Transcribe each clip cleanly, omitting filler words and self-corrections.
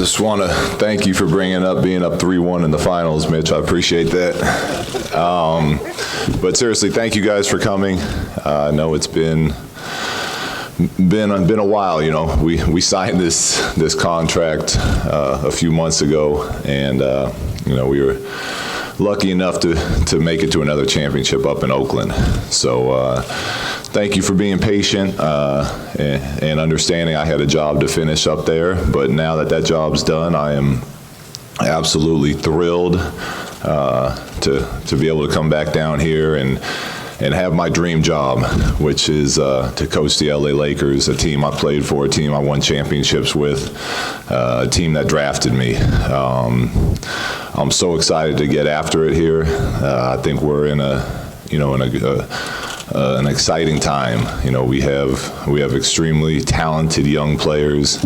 just want to thank you for being up 3-1 in the finals, Mitch. I appreciate that. But seriously, thank you guys for coming. I know it's been a while. You know, we signed this contract a few months ago, and you know, we were lucky enough to make it to another championship up in Oakland. So thank you for being patient and understanding I had a job to finish up there. But now that job's done, I am absolutely thrilled to be able to come back down here and have my dream job, which is to coach the LA Lakers, a team I played for, a team I won championships with, a team that drafted me. I'm so excited to get after it here. I think we're in an exciting time. You know, we have extremely talented young players.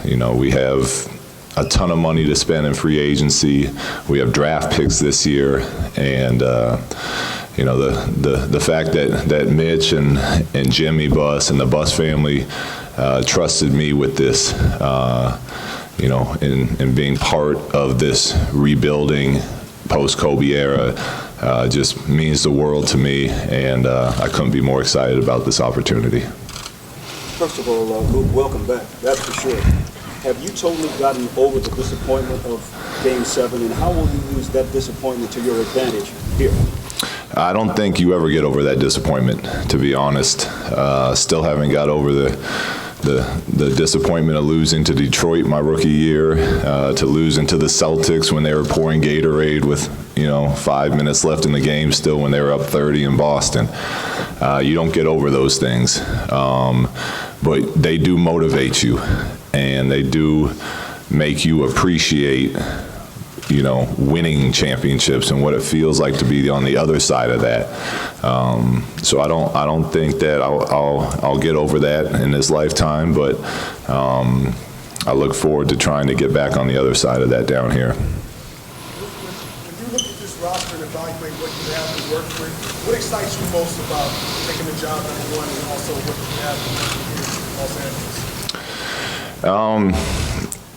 You know, we have a ton of money to spend in free agency. We have draft picks this year, and you know, the fact that Mitch and Jimmy Buss and the Buss family trusted me with this, you know, in being part of this rebuilding post-Kobe era, just means the world to me, and I couldn't be more excited about this opportunity. First of all, Luke, welcome back, that's for sure. Have you totally gotten over the disappointment of Game 7, and how will you use that disappointment to your advantage here? I don't think you ever get over that disappointment, to be honest. Still haven't got over the disappointment of losing to Detroit my rookie year, to losing to the Celtics when they were pouring Gatorade with, you know, 5 minutes left in the game still when they were up 30 in Boston. You don't get over those things, but they do motivate you, and they do make you appreciate, you know, winning championships and what it feels like to be on the other side of that. So I don't think that I'll get over that in this lifetime, but I look forward to trying to get back on the other side of that down here. When you look at this roster and evaluate what you have to work with, what excites you most about taking the job #1 and also what you have in Los Angeles?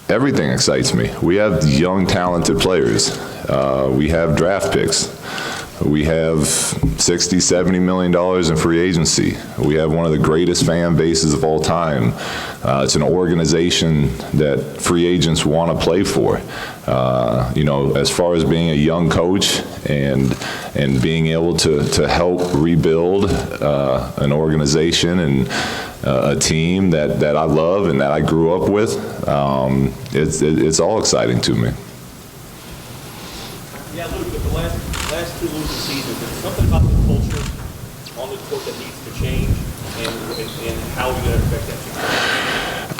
Everything excites me. We have young, talented players. We have draft picks. We have $60, $70 million in free agency. We have one of the greatest fan bases of all time. It's an organization that free agents want to play for. You know, as far as being a young coach and being able to help rebuild an organization and a team that I love and that I grew up with, it's all exciting to me. Yeah, Luke, but the last two losing seasons, there's something about the culture on the court that needs to change, and how are you going to affect that change?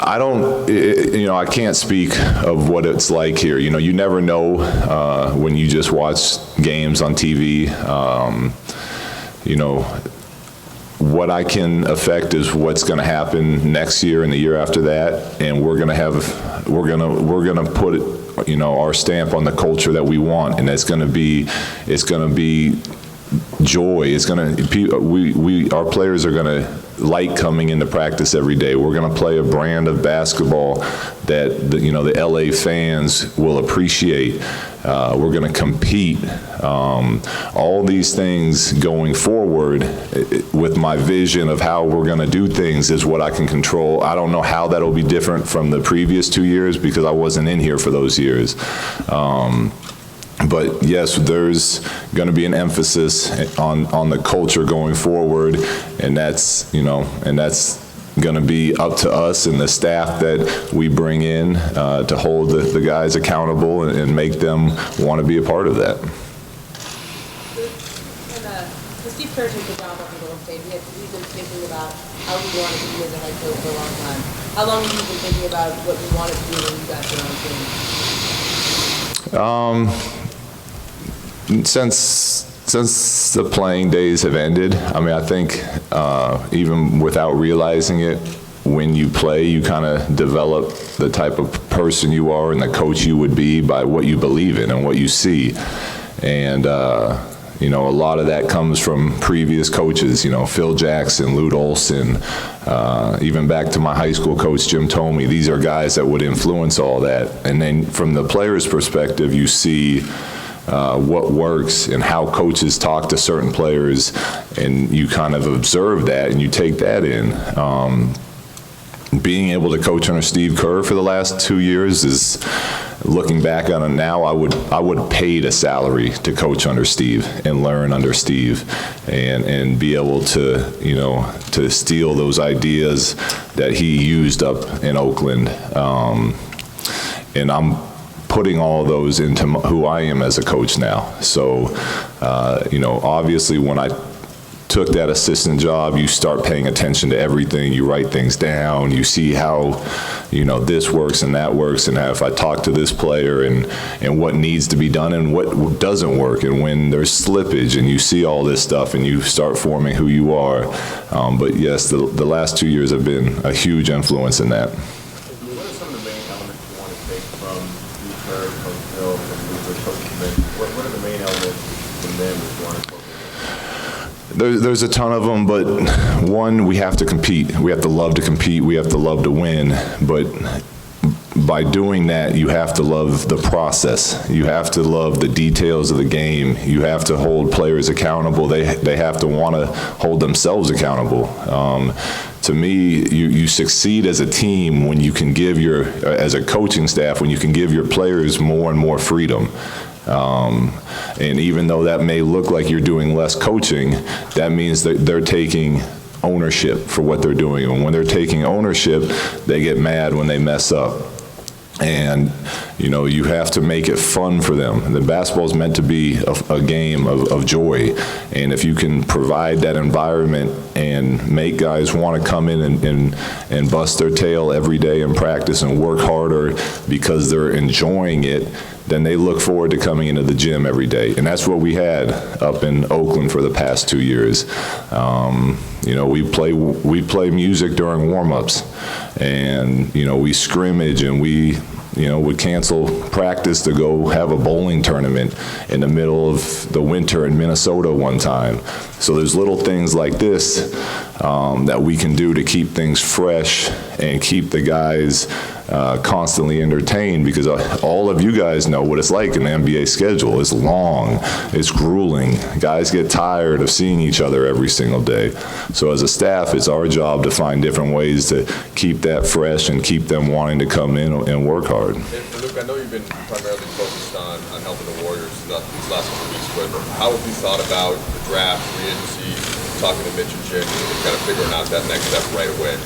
I don't, you know, I can't speak of what it's like here. You know, you never know when you just watch games on TV. You know, what I can affect is what's going to happen next year and the year after that, and we're going to put, you know, our stamp on the culture that we want, and it's going to be joy. It's going to our players are going to like coming into practice every day. We're going to play a brand of basketball that you know, the LA fans will appreciate. We're going to compete. All these things going forward with my vision of how we're going to do things is what I can control. I don't know how that'll be different from the previous 2 years because I wasn't in here for those years. But yes, there's going to be an emphasis on the culture going forward, and that's, you know, and that's going to be up to us and the staff that we bring in to hold the guys accountable and make them want to be a part of that. When Steve Kerr took the job up in Golden State, he's been thinking about how he wanted to be as a head coach for a long time. How long have you been thinking about what you wanted to do when you got your own team? Since the playing days have ended, I mean, I think even without realizing it, when you play, you kind of develop the type of person you are and the coach you would be by what you believe in and what you see. And You know, a lot of that comes from previous coaches, you know, Phil Jackson, Luke Walton, even back to my high school coach, Jim Tomey. These are guys that would influence all that. And then from the player's perspective, you see what works and how coaches talk to certain players, and you kind of observe that and you take that in. Being able to coach under Steve Kerr for the last 2 years is, looking back on it now, I would have paid a salary to coach under Steve and learn under Steve and be able to, you know, to steal those ideas that he used up in Oakland. And I'm putting all those into who I am as a coach now. So, you know, obviously when I took that assistant job, you start paying attention to everything. You write things down. You see how, you know, this works and that works, and if I talk to this player and what needs to be done and what doesn't work, and when there's slippage, and you see all this stuff and you start forming who you are. But yes, the last 2 years have been a huge influence in that. What are some of the main elements you want to take from Steve Kerr, Coach Phil, and Coach Smith? What are the main elements from them that you want to focus on? There's a ton of them, but one, we have to compete. We have to love to compete. We have to love to win. But by doing that, you have to love the process. You have to love the details of the game. You have to hold players accountable. They have to want to hold themselves accountable. To me, you succeed as a team when you can give as a coaching staff, when you can give your players more and more freedom. And even though that may look like you're doing less coaching, that means that they're taking ownership for what they're doing. And when they're taking ownership, they get mad when they mess up. And, you know, you have to make it fun for them. The basketball is meant to be a game of joy. And if you can provide that environment and make guys want to come in and bust their tail every day and practice and work harder because they're enjoying it, then they look forward to coming into the gym every day. And that's what we had up in Oakland for the past 2 years. You know, we play music during warm-ups, and, you know, we scrimmage, and we, you know, would cancel practice to go have a bowling tournament in the middle of the winter in Minnesota one time. So there's little things like this that we can do to keep things fresh and keep the guys constantly entertained, because all of you guys know what it's like in the NBA schedule. It's long, it's grueling. Guys get tired of seeing each other every single day. So as a staff, it's our job to find different ways to keep that fresh and keep them wanting to come in and work hard. And Luke, I know you've been primarily focused on helping the Warriors these last couple weeks, but how have you thought about the draft, free agency, talking to Mitch and Jim, and kind of figuring out that next step right away?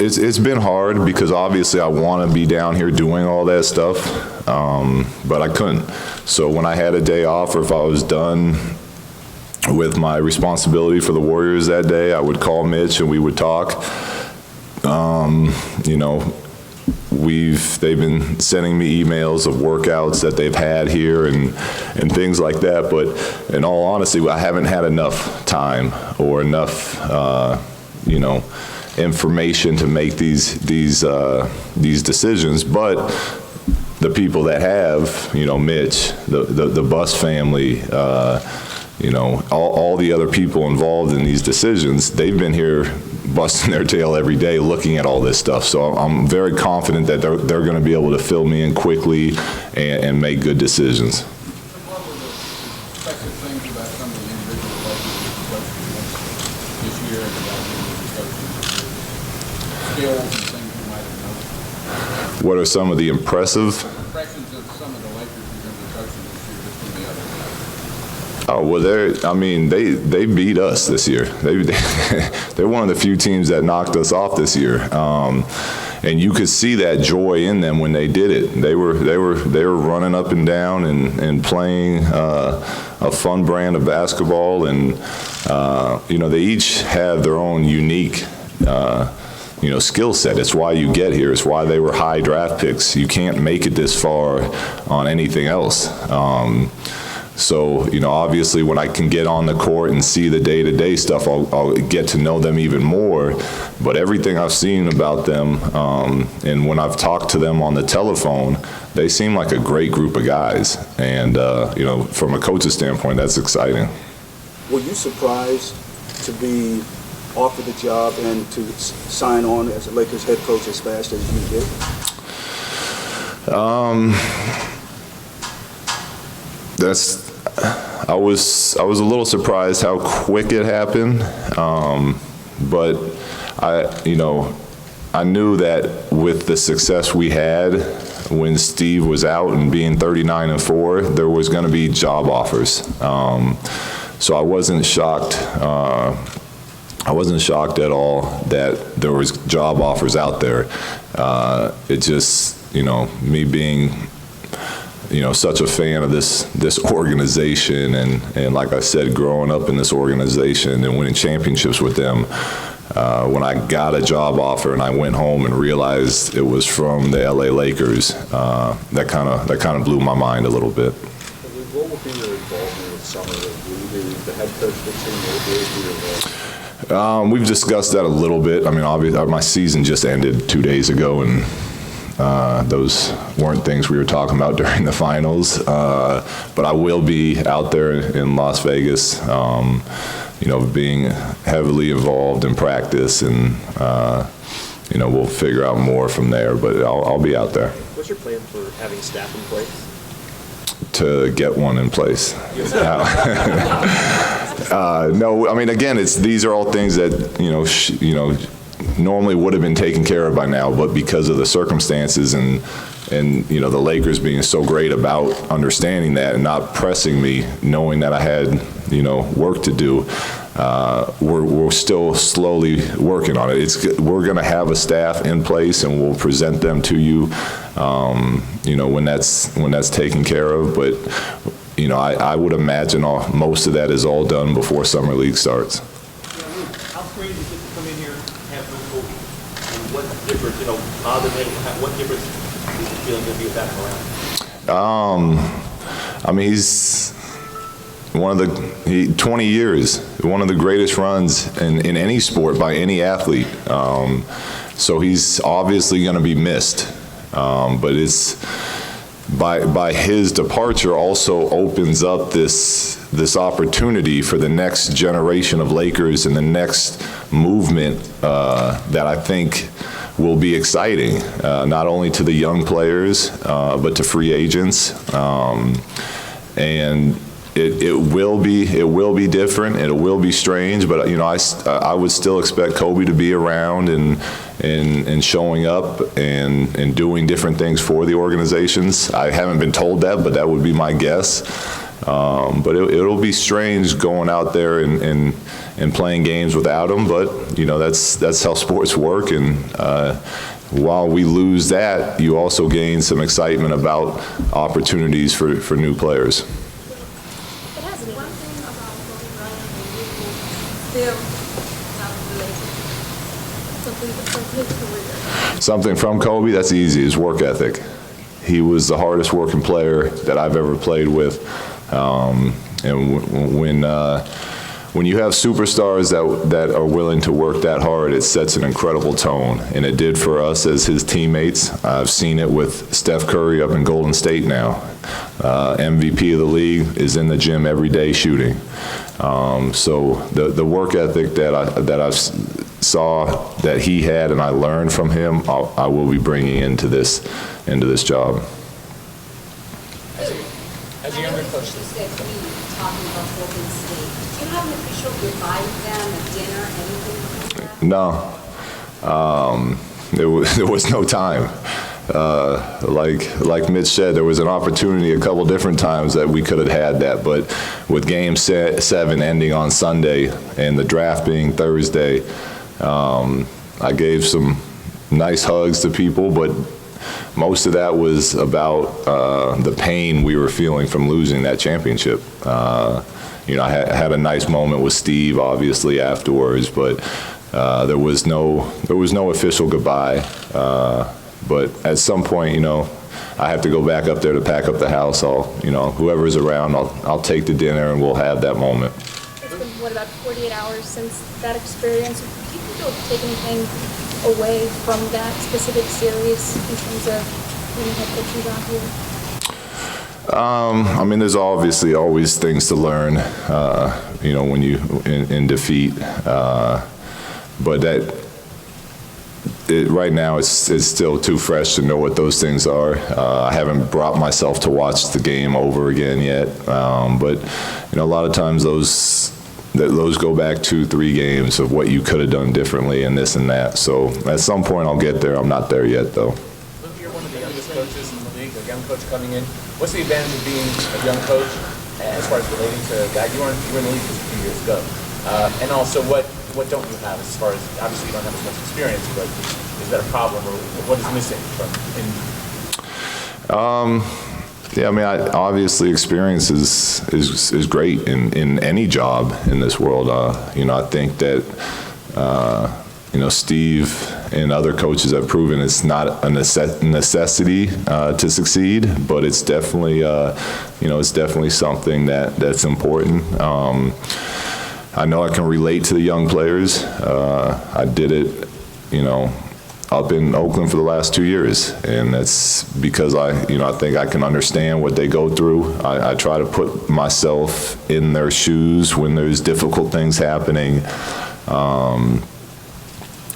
It's been hard because obviously I want to be down here doing all that stuff, but I couldn't. So when I had a day off, or if I was done with my responsibility for the Warriors that day, I would call Mitch and we would talk. You know, they've been sending me emails of workouts that they've had here and things like that, but in all honesty, I haven't had enough time or enough, you know, information to make these decisions. But the people that have, you know, Mitch, the Bus family, you know, all the other people involved in these decisions, they've been here busting their tail every day looking at all this stuff. So I'm very confident that they're going to be able to fill me in quickly and make good decisions. What were the special things about some of the individual coaches this year and about the skills and things you might have noticed? What are some of the impressive? Impressions of some of the Lakers you're going to be coaching this year just from the other side? Oh, well, they beat us this year. They're one of the few teams that knocked us off this year. And you could see that joy in them when they did it. They were running up and down and playing a fun brand of basketball. And you know, they each have their own unique you know, skill set. It's why you get here. It's why they were high draft picks. You can't make it this far on anything else. So, obviously when I can get on the court and see the day-to-day stuff, I'll get to know them even more. But everything I've seen about them, and when I've talked to them on the telephone, they seem like a great group of guys. And, from a coach's standpoint, that's exciting. Were you surprised to be offered the job and to sign on as a Lakers head coach as fast as you did? I was a little surprised how quick it happened, but I knew that with the success we had when Steve was out and being 39-4, there was going to be job offers. So I wasn't shocked. I wasn't shocked at all that there was job offers out there. It just, me being, such a fan of this organization, and like I said, growing up in this organization and winning championships with them, when I got a job offer and I went home and realized it was from the LA Lakers, that kind of blew my mind a little bit. What would be your involvement with Summer League? Will you be the head coach of the team? What will be your involvement? We've discussed that a little bit. I mean, obviously, my season just ended 2 days ago, and those weren't things we were talking about during the finals. But I will be out there in Las Vegas, being heavily involved in practice, and we'll figure out more from there. But I'll be out there. What's your plan for having staff in place? To get one in place. No, I mean, again, these are all things that normally would have been taken care of by now, but because of the circumstances and the Lakers being so great about understanding that and not pressing me, knowing that I had work to do, we're still slowly working on it. We're going to have a staff in place, and we'll present them to you, when that's taken care of. But I would imagine most of that is all done before Summer League starts. How great is it to come in here and have no Kobe? And what difference, what difference is the feeling going to be with that around? I mean, he's 20 years, one of the greatest runs in any sport by any athlete. So he's obviously going to be missed. But it's by his departure also opens up this opportunity for the next generation of Lakers and the next movement that I think will be exciting, not only to the young players, but to free agents. And it will be different. It will be strange, but I would still expect Kobe to be around and showing up and doing different things for the organizations. I haven't been told that, but that would be my guess. But it'll be strange going out there and playing games without him. But that's how sports work. And while we lose that, you also gain some excitement about opportunities for new players. One thing about Kobe Bryant and you still have related something from his career. Something from Kobe, that's easy, his work ethic. He was the hardest working player that I've ever played with. And when you have superstars that are willing to work that hard, it sets an incredible tone. And it did for us as his teammates. I've seen it with Steph Curry up in Golden State now. MVP of the league is in the gym every day shooting. So the work ethic that I saw that he had and I learned from him, I will be bringing into this job. As a younger coach, you said we talking about Golden State. Did you have an official goodbye with them, a dinner, anything like that? No, there was no time. Like Mitch said, there was an opportunity a couple different times that we could have had that, but with Game 7 ending on Sunday and the draft being Thursday, I gave some nice hugs to people, but most of that was about the pain we were feeling from losing that championship. I had a nice moment with Steve, obviously, afterwards, but there was no official goodbye. But at some point, you know, I have to go back up there to pack up the house. You know, whoever's around, I'll take the dinner and we'll have that moment. It's been, what, about 48 hours since that experience? Do you think you'll take anything away from that specific series in terms of being head coaching job here? I mean, there's obviously always things to learn, you know, when you in defeat. But right now it's still too fresh to know what those things are. I haven't brought myself to watch the game over again yet. But you know, a lot of times those go back 2-3 games of what you could have done differently and this and that. So at some point I'll get there. I'm not there yet though. Luke, you're one of the youngest coaches in the league, a young coach coming in. What's the advantage of being a young coach as far as relating to guys? You were in the league just a few years ago. And also, what don't you have as far as, obviously you don't have as much experience, but is that a problem or what is missing from Yeah, I mean, obviously experience is great in any job in this world. You know, I think that, you know, Steve and other coaches have proven it's not a necessity to succeed, but it's definitely, you know, it's definitely something that's important. I know I can relate to the young players. I did it, you know, up in Oakland for the last 2 years, and that's because I think I can understand what they go through. I try to put myself in their shoes when there's difficult things happening.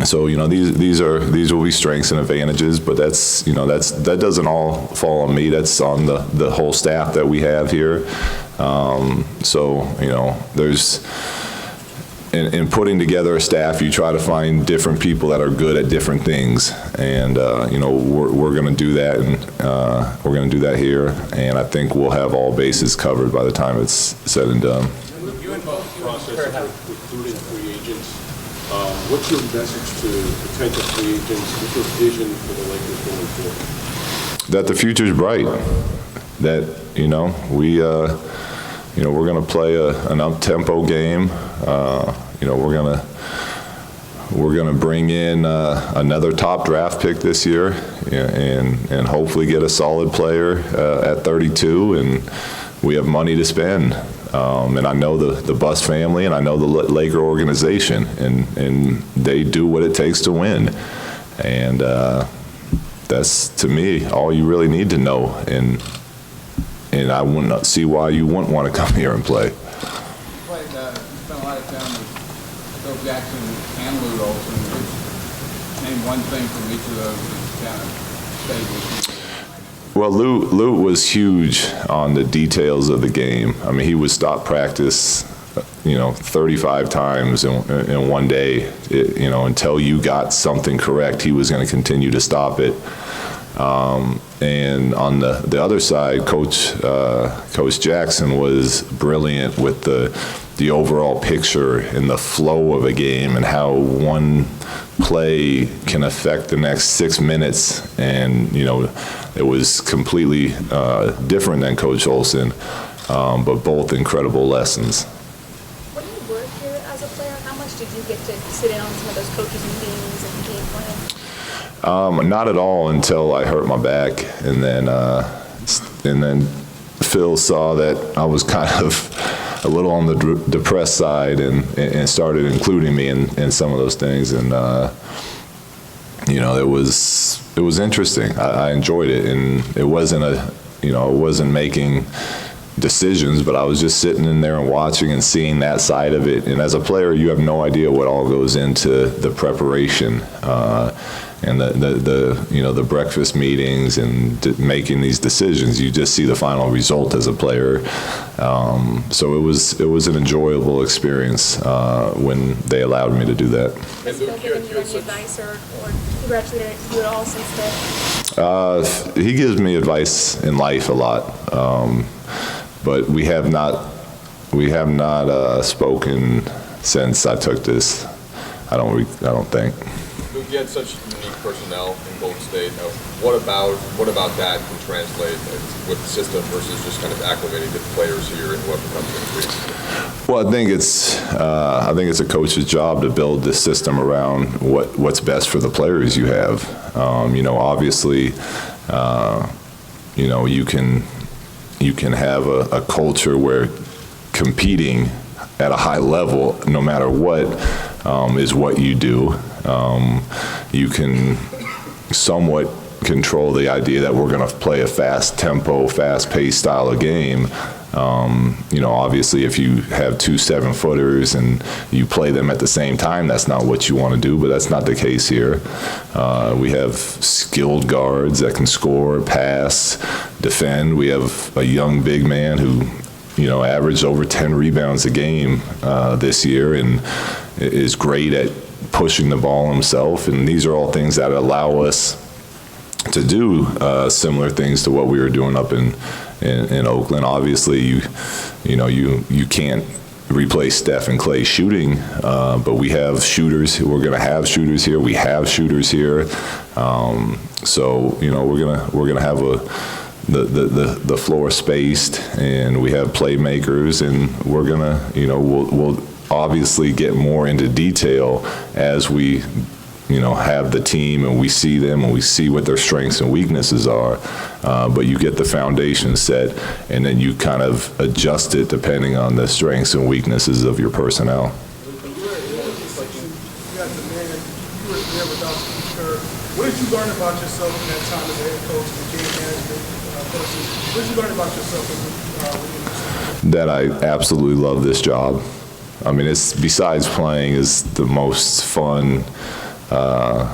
So you know, these will be strengths and advantages, but that's, you know, that doesn't all fall on me. That's on the whole staff that we have here. So you know, there's. In putting together a staff, you try to find different people that are good at different things, and you know, we're going to do that, and we're going to do that here, and I think we'll have all bases covered by the time it's said and done. You and both process of recruiting free agents. What's your message to potential free agents? What's your vision for the Lakers going forward? That the future's bright. That, you know, you know, we're going to play an up-tempo game. You know, we're gonna bring in another top draft pick this year, and hopefully get a solid player at 32. And we have money to spend. And I know the Buss family, and I know the Laker organization, and they do what it takes to win. And that's, to me, all you really need to know. And I wouldn't see why you wouldn't want to come here and play. You spent a lot of time with Phil Jackson and Luke Walton. Name one thing from each of those that kind of stayed with you. Well, Luke was huge on the details of the game. I mean, he would stop practice, you know, 35 times in one day, you know, until you got something correct. He was going to continue to stop it. And on the other side, Coach Jackson was brilliant with the overall picture and the flow of a game and how one play can affect the next 6 minutes. And, you know, it was completely different than Coach Olson, but both incredible lessons. When you work here as a player, how much did you get to sit in on some of those coaches' meetings and game plan? Not at all until I hurt my back, and then Phil saw that I was kind of a little on the depressed side, and started including me in some of those things, and you know, it was interesting. I enjoyed it, and it wasn't I wasn't making decisions, but I was just sitting in there and watching and seeing that side of it. And as a player, you have no idea what all goes into the preparation. And the breakfast meetings and making these decisions. You just see the final result as a player. So it was an enjoyable experience when they allowed me to do that. Has Phil given you any advice or congratulated you at all since then? He gives me advice in life a lot, but we have not spoken since I took this. I don't think. You had such unique personnel in Golden State. What about that can translate with the system versus just kind of acclimating to the players here and whoever comes in? Well, I think it's a coach's job to build this system around what's best for the players you have. Obviously, you can have a culture where competing at a high level, no matter what, is what you do. You can somewhat control the idea that we're going to play a fast tempo, fast-paced style of game. Obviously, if you have 2 7-footers and you play them at the same time, that's not what you want to do, but that's not the case here. We have skilled guards that can score, pass, defend. We have a young big man who, averaged over 10 rebounds a game this year and is great at pushing the ball himself. And these are all things that allow us to do similar things to what we were doing up in Oakland. Obviously, you can't replace Steph and Clay shooting, but we have shooters. We're going to have shooters here. We have shooters here. So we're gonna have the floor spaced, and we have playmakers, and we're gonna we'll obviously get more into detail as we have the team and we see them and we see what their strengths and weaknesses are. But you get the foundation set, and then you kind of adjust it depending on the strengths and weaknesses of your personnel. What did you learn about yourself in that time as a head coach and game management person? What did you learn about yourself That I absolutely love this job. I mean, it's, besides playing, is the most fun I've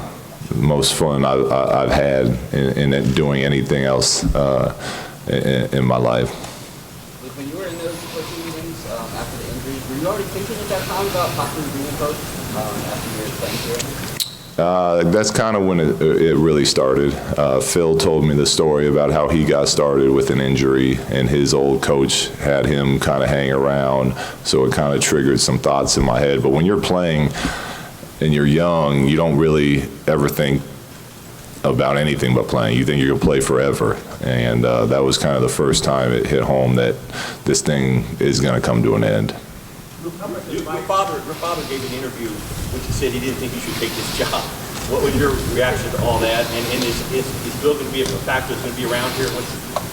had in doing anything else in my life. When you were in those coaching meetings after the injuries, were you already thinking at that time about possibly being a coach after you were playing here? That's kind of when it really started. Phil told me the story about how he got started with an injury, and his old coach had him kind of hang around, so it kind of triggered some thoughts in my head. But when you're playing and you're young, you don't really ever think about anything but playing. You think you're going to play forever. And that was kind of the first time it hit home that this thing is going to come to an end. Your father gave an interview which he said he didn't think you should take this job. What was your reaction to all that? And is Bill going to be a factor that's going to be around here?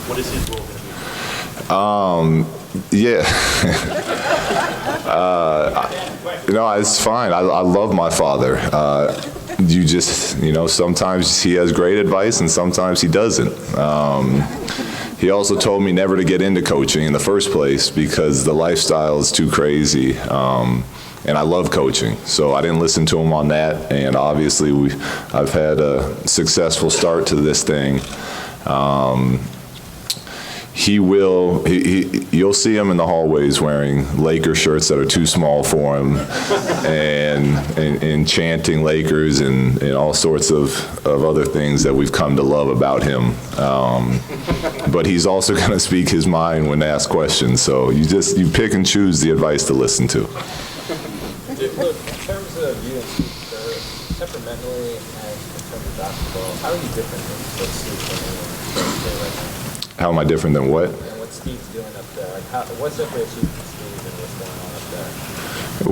What is his role going to be? Yeah. It's fine. I love my father. You just, sometimes he has great advice and sometimes he doesn't. He also told me never to get into coaching in the first place because the lifestyle is too crazy. And I love coaching, so I didn't listen to him on that. And obviously, I've had a successful start to this thing. You'll see him in the hallways wearing Laker shirts that are too small for him, and chanting Lakers and all sorts of other things that we've come to love about him. But he's also going to speak his mind when asked questions. So you pick and choose the advice to listen to. Look, in terms of you and Steve Kerr, temperamentally and in terms of basketball, how are you different than what Steve's doing right now? How am I different than what? And what Steve's doing up there? Like, what separates you from Steve and what's going on up there?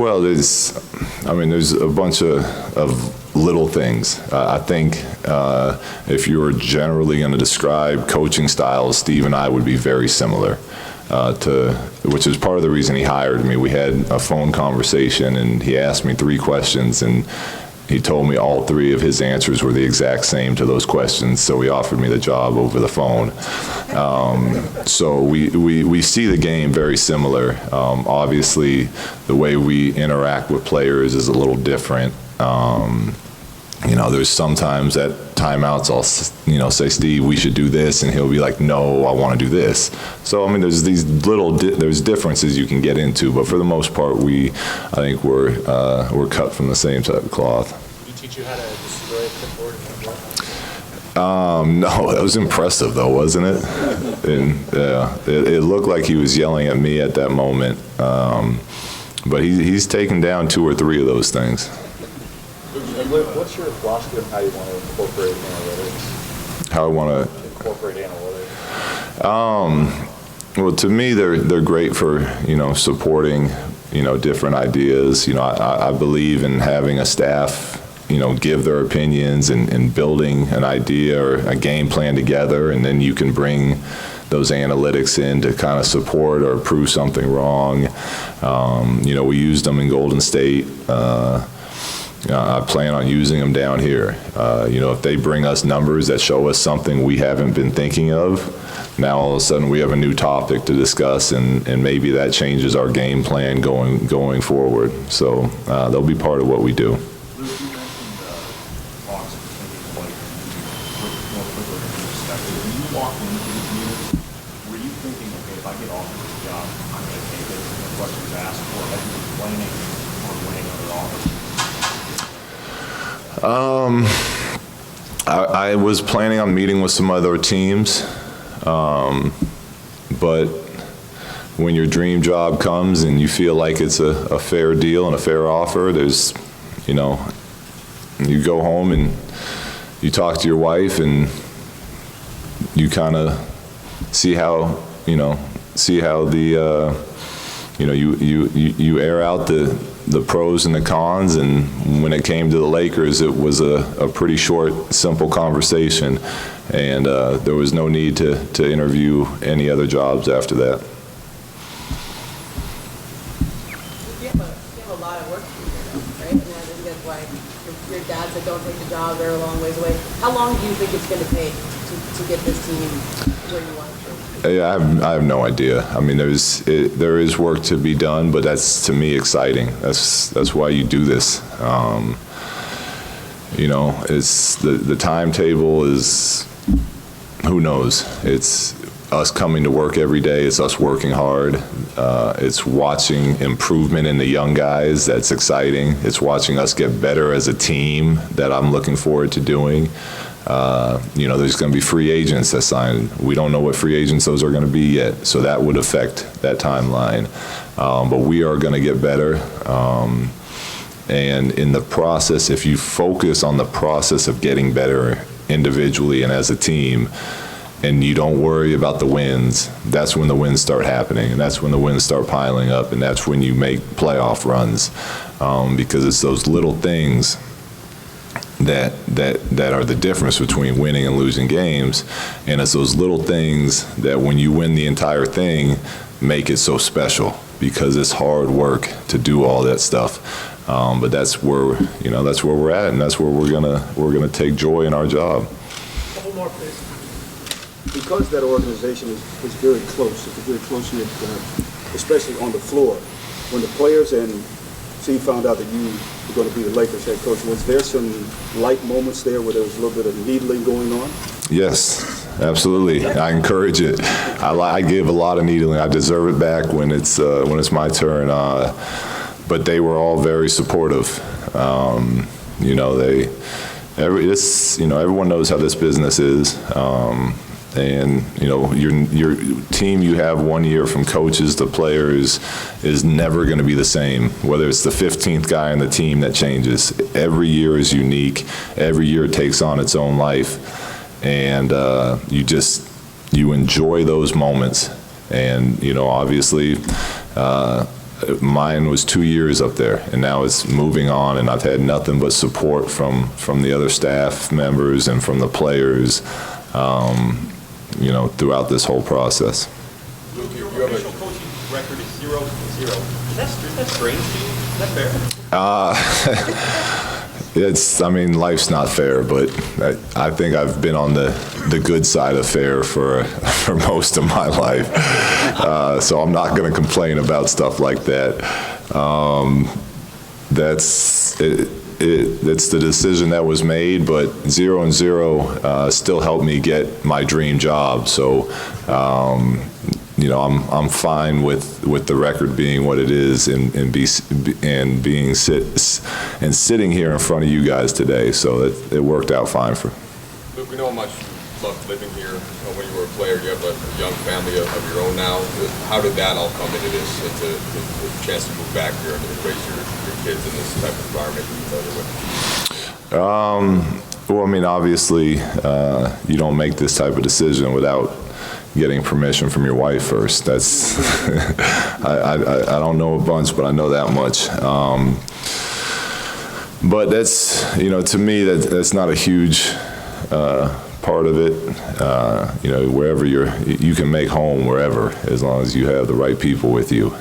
Well, there's a bunch of little things. I think if you were generally going to describe coaching styles, Steve and I would be very similar. Which is part of the reason he hired me. We had a phone conversation, and he asked me 3 questions, and he told me all 3 of his answers were the exact same to those questions, so he offered me the job over the phone. So we see the game very similar. Obviously, the way we interact with players is a little different. There's sometimes at timeouts I'll say, Steve, we should do this, and he'll be like, no, I want to do this. So there's these there's differences you can get into, but for the most part, I think we're cut from the same type of cloth. Did he teach you how to destroy a clipboard and No, that was impressive though, wasn't it? And it looked like he was yelling at me at that moment, but he's taken down 2 or 3 of those things. What What's your philosophy on how you want to incorporate analytics? How I want to Incorporate analytics. Well, to me, they're great for, supporting, different ideas. I believe in having a staff, give their opinions and building an idea or a game plan together, and then you can bring those analytics in to kind of support or prove something wrong. We used them in Golden State. I plan on using them down here. If they bring us numbers that show us something we haven't been thinking of, now all of a sudden we have a new topic to discuss, and maybe that changes our game plan going forward. So they'll be part of what we do. Luke, you mentioned Hawks thinking quite more quickly than you expected. When you walked into these meetings, were you thinking, okay, if I get offered this job, I'm going to take it, no questions asked, or have you been planning on winning other offers? I was planning on meeting with some other teams, but when your dream job comes and you feel like it's a fair deal and a fair offer, there's, you go home and you talk to your wife and you kind of see how the, you air out the pros and the cons, and when it came to the Lakers, it was a pretty short, simple conversation, and there was no need to interview any other jobs after that. You have a lot of work to do here, though, right? And I think that's why your dad said don't take the job, they're a long ways away. How long do you think it's going to take to get this team where you want it to? Yeah, I have no idea. I mean, there is work to be done, but that's, to me, exciting. That's why you do this. It's the timetable is, who knows? It's us coming to work every day. It's us working hard. It's watching improvement in the young guys. That's exciting. It's watching us get better as a team that I'm looking forward to doing. There's going to be free agents that sign. We don't know what free agents those are going to be yet, so that would affect that timeline. But we are going to get better. And in the process, if you focus on the process of getting better individually and as a team, and you don't worry about the wins, that's when the wins start happening, and that's when the wins start piling up, and that's when you make playoff runs. Because it's those little things that are the difference between winning and losing games, and it's those little things that when you win the entire thing make it so special, because it's hard work to do all that stuff. But that's where we're at, and that's where we're gonna take joy in our job. Couple more, please. Because that organization is very close, it's a very close-knit, especially on the floor. When the players and team found out that you were going to be the Lakers head coach, was there some light moments there where there was a little bit of needling going on? Yes, absolutely. I encourage it. I give a lot of needling. I deserve it back when it's my turn. But they were all very supportive. Everyone knows how this business is. And your team you have 1 year, from coaches to players, is never going to be the same. Whether it's the 15th guy on the team that changes, every year is unique. Every year takes on its own life, and you enjoy those moments. And obviously, mine was 2 years up there, and now it's moving on, and I've had nothing but support from the other staff members and from the players. Throughout this whole process. Luke, your official coaching record is 0-0. Is that strange to you? Is that fair? Life's not fair, but I think I've been on the good side of fair for most of my life. So I'm not going to complain about stuff like that. That's it. It's the decision that was made, but 0-0 still helped me get my dream job. So, I'm fine with the record being what it is, and sitting here in front of you guys today. So it worked out fine for. Luke, we know how much you loved living here. When you were a player, you have a young family of your own now. How did that all come into this, into the chance to move back here and raise your kids in this type of environment you're familiar with? Well, I mean, obviously, you don't make this type of decision without getting permission from your wife first. That's, I don't know a bunch, but I know that much. But that's, to me, that's not a huge part of it. Wherever you can make home wherever, as long as you have the right people with you.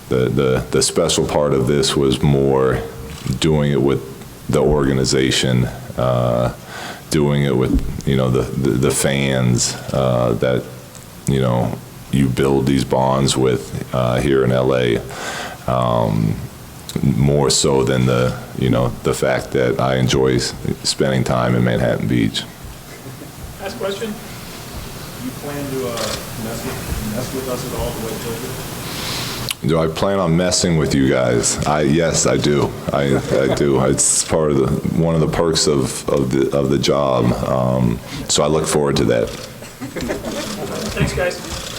The special part of this was more doing it with the organization, doing it with, the fans that, you build these bonds with here in LA. More so than the fact that I enjoy spending time in Manhattan Beach. Last question. You plan to mess with us at all the way forward? Do I plan on messing with you guys? Yes, I do. I do. It's part of one of the perks of the job. So I look forward to that. Thanks, guys.